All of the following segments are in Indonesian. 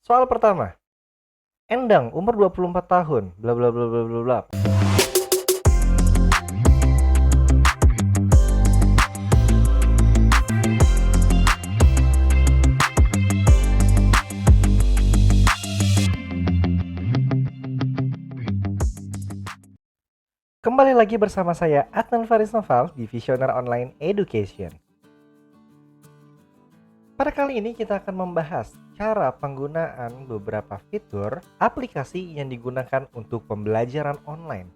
Soal pertama, Endang umur 24 tahun, bla bla bla bla bla bla. Kembali lagi bersama saya Adnan Faris Noval di Visioner Online Education. Pada kali ini kita akan membahas cara penggunaan beberapa fitur aplikasi yang digunakan untuk pembelajaran online.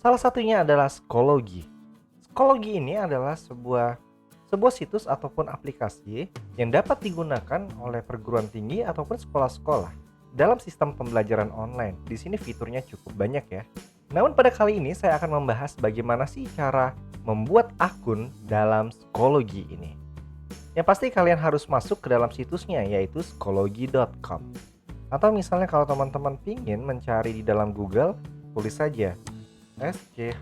Salah satunya adalah Schoology. Schoology ini adalah sebuah situs ataupun aplikasi yang dapat digunakan oleh perguruan tinggi ataupun sekolah-sekolah dalam sistem pembelajaran online. Di sini fiturnya cukup banyak ya. Namun pada kali ini saya akan membahas bagaimana sih cara membuat akun dalam Schoology ini. Yang pasti kalian harus masuk ke dalam situsnya, yaitu schoology.com. Atau misalnya kalau teman-teman pingin mencari di dalam Google, tulis saja Schoolgy.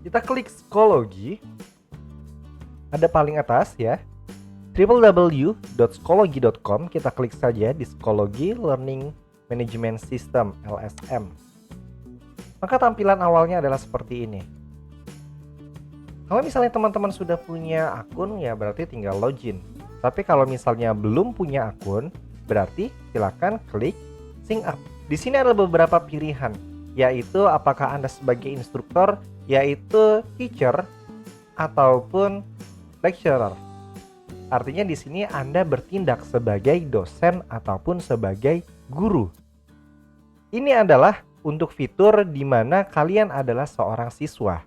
Kita klik Schoology, ada paling atas ya, www.schoology.com. Kita klik saja di Schoology Learning Management System (LSM). Maka tampilan awalnya adalah seperti ini. Kalau misalnya teman-teman sudah punya akun, ya berarti tinggal login. Tapi kalau misalnya belum punya akun, berarti silakan klik sign up. Di sini ada beberapa pilihan, yaitu apakah Anda sebagai instruktur, yaitu teacher ataupun lecturer. Artinya di sini Anda bertindak sebagai dosen ataupun sebagai guru. Ini adalah untuk fitur di mana kalian adalah seorang siswa.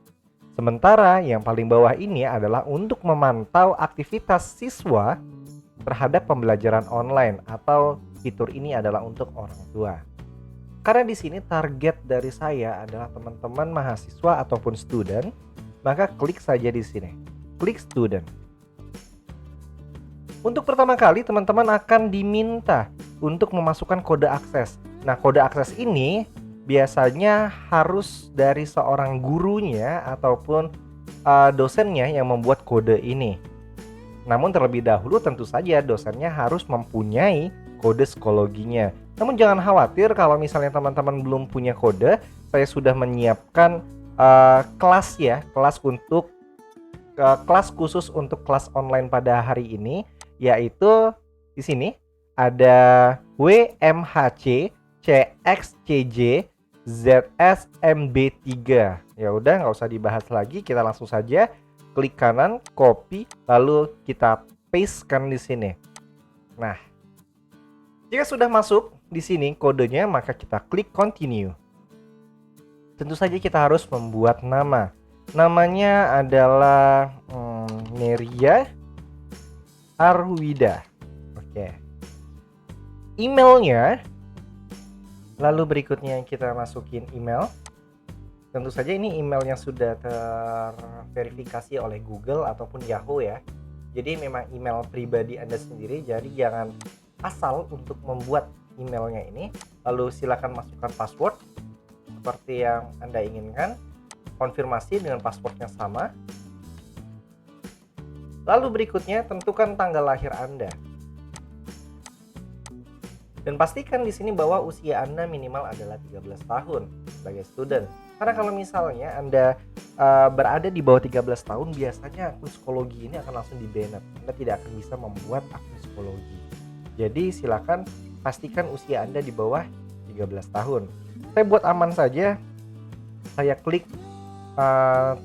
Sementara yang paling bawah ini adalah untuk memantau aktivitas siswa terhadap pembelajaran online, atau fitur ini adalah untuk orang tua. Karena di sini target dari saya adalah teman-teman mahasiswa ataupun student, maka klik saja di sini. Klik student. Untuk pertama kali teman-teman akan diminta untuk memasukkan kode akses. Nah, kode akses ini biasanya harus dari seorang gurunya ataupun dosennya yang membuat kode ini. Namun terlebih dahulu tentu saja dosennya harus mempunyai kode Schoology-nya. Namun jangan khawatir kalau misalnya teman-teman belum punya kode, saya sudah menyiapkan kelas ya, kelas khusus untuk kelas online pada hari ini, yaitu di sini ada WMHC CXCJ ZSMB3. Ya udah, nggak usah dibahas lagi, kita langsung saja klik kanan, copy, lalu kita pastekan di sini. Nah, jika sudah masuk di sini kodenya, maka kita klik continue. Tentu saja kita harus membuat nama. Namanya adalah Neria Arwida. Oke. Emailnya, lalu berikutnya kita masukin email. Tentu saja ini email yang sudah terverifikasi oleh Google ataupun Yahoo ya. Jadi memang email pribadi Anda sendiri, jadi jangan asal untuk membuat emailnya ini. Lalu silakan masukkan password seperti yang Anda inginkan. Konfirmasi dengan password yang sama. Lalu berikutnya tentukan tanggal lahir Anda. Dan pastikan di sini bahwa usia Anda minimal adalah 13 tahun sebagai student. Karena kalau misalnya Anda berada di bawah 13 tahun, biasanya akun Schoology ini akan langsung di-banned. Anda tidak akan bisa membuat akun Schoology. Jadi silakan pastikan usia Anda di bawah 13 tahun. Saya buat aman saja, saya klik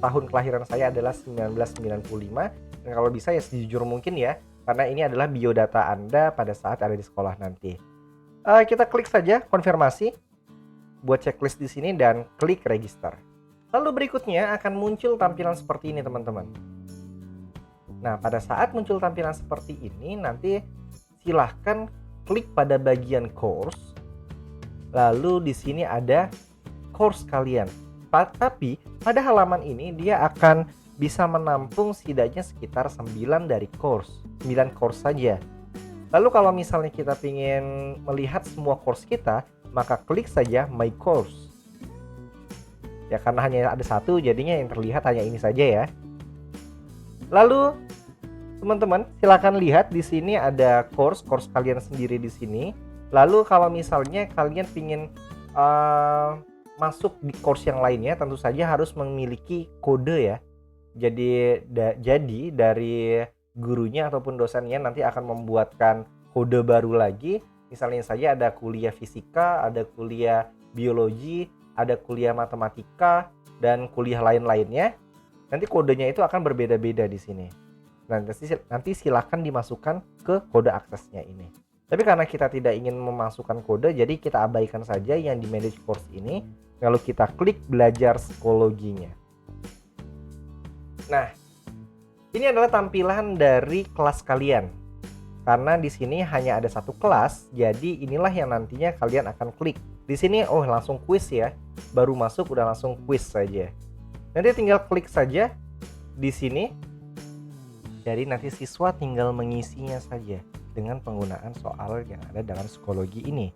tahun kelahiran saya adalah 1995. Dan kalau bisa ya sejujur mungkin ya, karena ini adalah biodata Anda pada saat ada di sekolah nanti. Kita klik saja konfirmasi, buat checklist di sini dan klik register. Lalu berikutnya akan muncul tampilan seperti ini teman-teman. Nah, pada saat muncul tampilan seperti ini, nanti silahkan klik pada bagian course. Lalu di sini ada course kalian. Tapi pada halaman ini dia akan bisa menampung setidaknya sekitar 9 dari course. 9 course saja. Lalu kalau misalnya kita ingin melihat semua course kita, maka klik saja My Course. Ya, karena hanya ada satu, jadinya yang terlihat hanya ini saja ya. Lalu teman-teman silakan lihat di sini ada course kalian sendiri di sini. Lalu kalau misalnya kalian ingin masuk di course yang lainnya, tentu saja harus memiliki kode ya. Jadi dari gurunya ataupun dosennya nanti akan membuatkan kode baru lagi. Misalnya saja ada kuliah fisika, ada kuliah biologi, ada kuliah matematika, dan kuliah lain-lainnya. Nanti kodenya itu akan berbeda-beda di sini. Nanti silakan dimasukkan ke kode aksesnya ini. Tapi karena kita tidak ingin memasukkan kode, jadi kita abaikan saja yang di manage course ini. Lalu kita klik belajar psikologinya. Nah, ini adalah tampilan dari kelas kalian. Karena di sini hanya ada satu kelas, jadi inilah yang nantinya kalian akan klik. Di sini langsung quiz ya. Baru masuk udah langsung quiz saja. Nanti tinggal klik saja di sini. Jadi nanti siswa tinggal mengisinya saja dengan penggunaan soal yang ada dalam psikologi ini.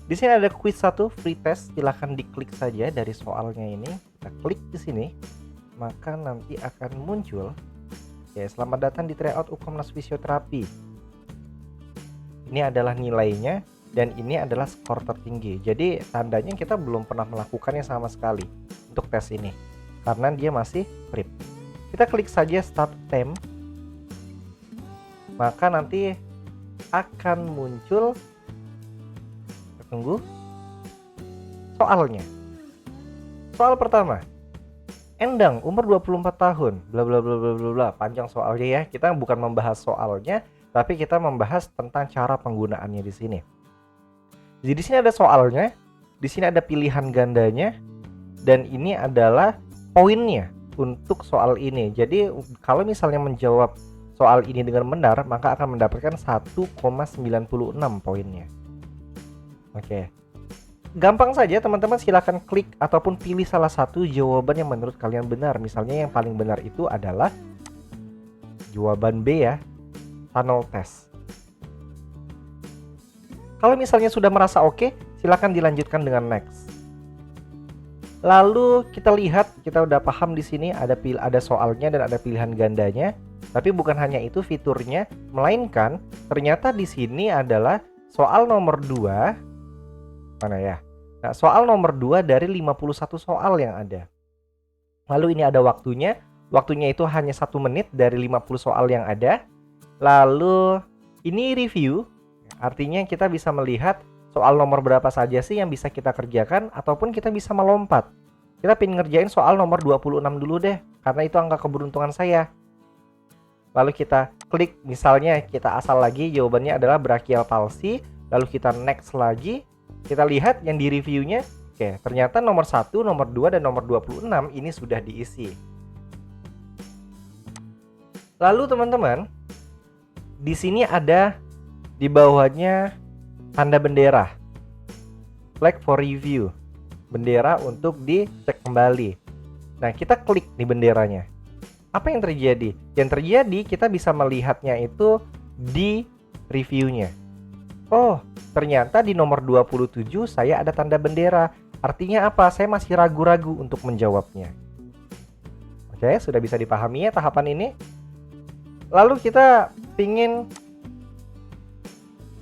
Di sini ada quiz 1 free test, silahkan diklik saja dari soalnya ini. Kita klik di sini, maka nanti akan muncul selamat datang di tryout UKOMNAS Fisioterapi. Ini adalah nilainya dan ini adalah skor tertinggi. Jadi tandanya kita belum pernah melakukannya sama sekali untuk tes ini karena dia masih prep. Kita klik saja start attempt, maka nanti akan muncul, tunggu, soalnya. Soal pertama, Endang umur 24 tahun, bla bla bla bla bla bla. Panjang soalnya ya. Kita bukan membahas soalnya, tapi kita membahas tentang cara penggunaannya di sini. Jadi di sini ada soalnya, di sini ada pilihan gandanya, dan ini adalah poinnya untuk soal ini. Jadi kalau misalnya menjawab soal ini dengan benar, maka akan mendapatkan 1,96 poinnya. Oke. Gampang saja teman-teman, silahkan klik ataupun pilih salah satu jawaban yang menurut kalian benar. Misalnya yang paling benar itu adalah jawaban B ya, tunnel test. Kalau misalnya sudah merasa oke, silahkan dilanjutkan dengan next. Lalu kita lihat, kita udah paham di sini ada soalnya dan ada pilihan gandanya. Tapi bukan hanya itu fiturnya, melainkan ternyata di sini adalah soal nomor 2. Mana ya? Nah, soal nomor 2 dari 51 soal yang ada. Lalu ini ada waktunya. Waktunya itu hanya 1 menit dari 50 soal yang ada. Lalu ini review. Artinya kita bisa melihat soal nomor berapa saja sih yang bisa kita kerjakan, ataupun kita bisa melompat. Kita pengen ngerjain soal nomor 26 dulu deh, karena itu angka keberuntungan saya. Lalu kita klik, misalnya kita asal lagi jawabannya adalah brachial palsy. Lalu kita next lagi. Kita lihat yang di reviewnya, oke, ternyata nomor 1, nomor 2, dan nomor 26 ini sudah diisi. Lalu teman-teman, di sini ada di bawahnya tanda bendera, flag for review, bendera untuk dicek kembali. Nah, kita klik di benderanya. Apa yang terjadi? Yang terjadi kita bisa melihatnya itu di reviewnya. Oh, ternyata di nomor 27 saya ada tanda bendera. Artinya apa? Saya masih ragu-ragu untuk menjawabnya. Oke, sudah bisa dipahami ya tahapan ini. Lalu kita ingin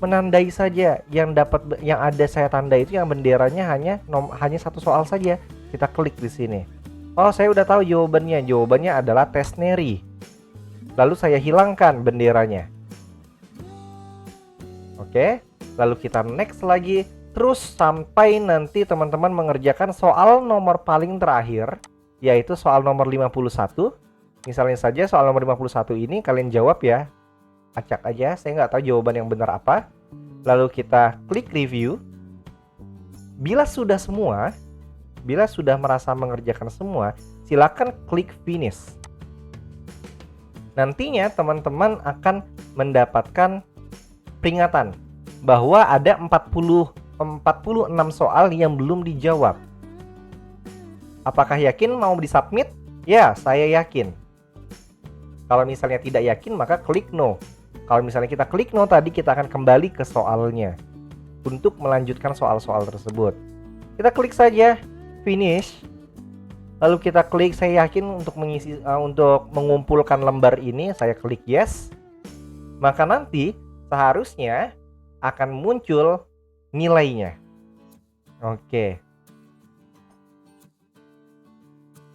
menandai saja yang ada saya tanda itu, yang benderanya hanya satu soal saja. Kita klik di sini. Oh, saya udah tahu jawabannya. Jawabannya adalah tes Neri. Lalu saya hilangkan benderanya. Oke, lalu kita next lagi. Terus sampai nanti teman-teman mengerjakan soal nomor paling terakhir, yaitu soal nomor 51. Misalnya saja soal nomor 51 ini kalian jawab ya. Acak aja, saya nggak tahu jawaban yang benar apa. Lalu kita klik review. Bila sudah merasa mengerjakan semua, silakan klik finish. Nantinya teman-teman akan mendapatkan peringatan bahwa ada 46 soal yang belum dijawab. Apakah yakin mau disubmit? Ya, saya yakin. Kalau misalnya tidak yakin, maka klik no. Kalau misalnya kita klik no tadi, kita akan kembali ke soalnya untuk melanjutkan soal-soal tersebut. Kita klik saja finish. Lalu kita klik, saya yakin untuk untuk mengumpulkan lembar ini, saya klik yes. Maka nanti seharusnya akan muncul nilainya. Oke.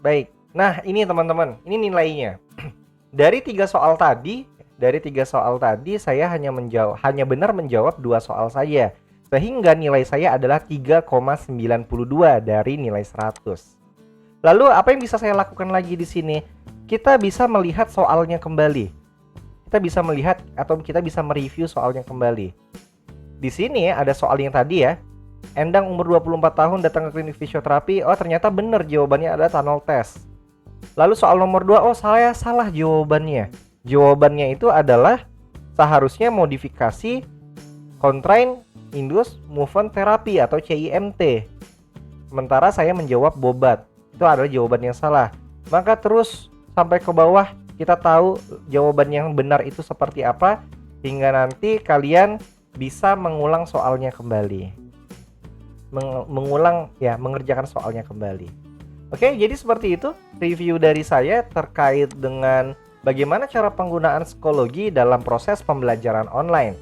Baik. Nah, ini teman-teman, ini nilainya. Dari tiga soal tadi saya hanya benar menjawab 2 soal saja. Sehingga nilai saya adalah 3,92 dari nilai 100. Lalu apa yang bisa saya lakukan lagi di sini? Kita bisa melihat soalnya kembali. Kita bisa melihat atau kita bisa mereview soalnya kembali. Di sini ada soal yang tadi ya. Endang umur 24 tahun datang ke klinik fisioterapi. Oh, ternyata benar jawabannya adalah tunnel test. Lalu soal nomor 2, oh saya salah jawabannya. Jawabannya itu adalah seharusnya modifikasi contraint induced movement therapy atau CIMT. Sementara saya menjawab bobat. Itu adalah jawaban yang salah. Maka terus sampai ke bawah kita tahu jawaban yang benar itu seperti apa, hingga nanti kalian bisa mengulang soalnya kembali. Mengerjakan soalnya kembali. Oke, jadi seperti itu review dari saya terkait dengan bagaimana cara penggunaan psikologi dalam proses pembelajaran online.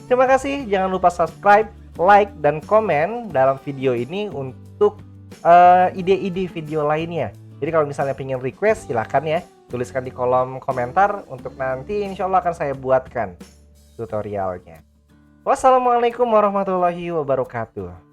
Terima kasih, jangan lupa subscribe, like, dan komen dalam video ini untuk ide-ide video lainnya. Jadi kalau misalnya pengen request, silahkan ya tuliskan di kolom komentar, untuk nanti insya Allah akan saya buatkan tutorialnya. Wassalamualaikum warahmatullahi wabarakatuh.